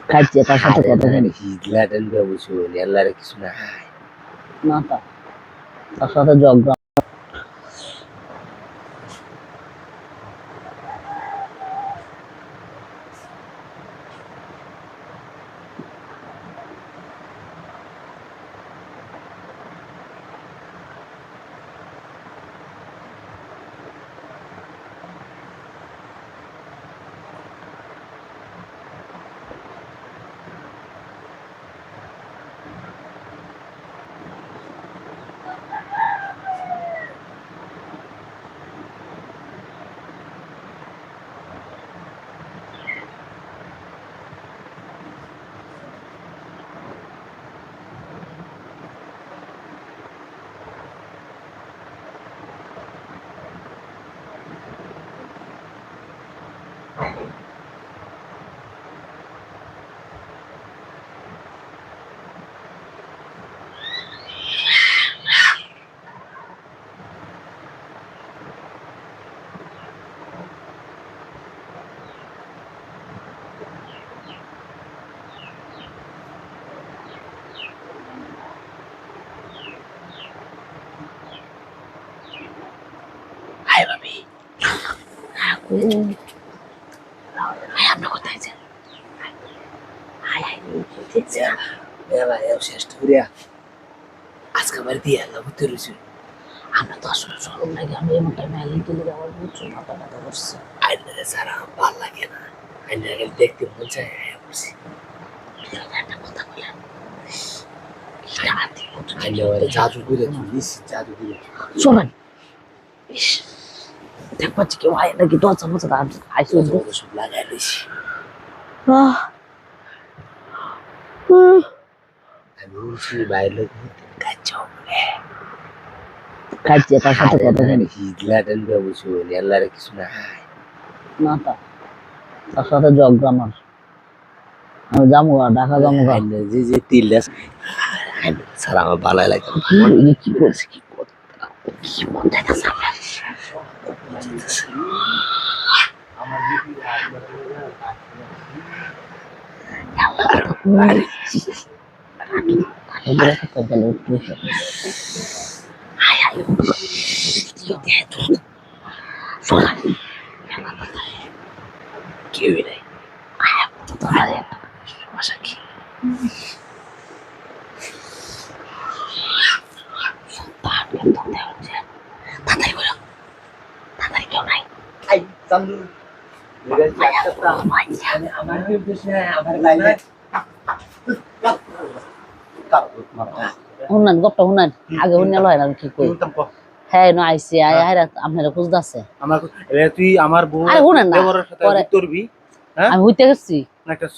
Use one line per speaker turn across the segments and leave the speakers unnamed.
খাইছে তার সাথে কথা বলি
হিজলাটেন ব্যবসু এল্লারে কিছু না
না তার সাথে ঝগড়া
হাই ভাবি
হাই আপনি কোথায় যান হাই হাই
এলা এও শেষ করিয়া আজকে আমার দিয়ে এলা বুঝতে রয়েছে
আমরা তো আসলে সরম লাগে আমি এমন টাইমে আলি তুলে আমার বুঝছো মাথা ব্যথা করছে
আইনারে সারা ভাল লাগে না আইনারে দেখতে মন চায় বলছি
একটা কথা বলেন
আইনারে জাদু করে তুলিস জাদু করে
শোনেন ইস দেখবা কেউ আয় নাকি দরজা মতো আইসো
সব লাগাই রয়েছি আমি বলছি বাইরে
খাইছে তার সাথে কথা বলি
হিজলাটেন ব্যবসু এল্লারে কিছু না
না তার সাথে ঝগড়া আমার আমি যাবো ঢাকা যাবো
যে যে তিলটা সারা আমার ভালো লাগে
কি করছে কি মন দেখেছে
কেউই নাই
সমস্যা কি তাড়াতাড়ি বলো তাড়াতাড়ি কেউ নাই
আই চালু আমার
শুনেন গপ্পটা শুনেন আগে শুনে লয় না কি কই হ্যাঁ না আইসি আপনারা খুঁজতে আছে
তুই আমার বউ
আরে শুনেন না পরে
করবি হ্যাঁ
আমি হইতে গেছি
একটা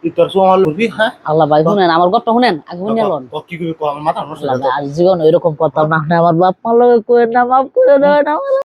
তুই তোর সোমাল করবি হ্যাঁ
আল্লাহ ভাই শুনেন আমার গপ্পটা শুনেন আগে শুনে লন
কি করবি আমার মাথা নষ্ট
আর জীবন এরকম কথা না আমার বাপ মা লগে কই না মাফ করে দেয় না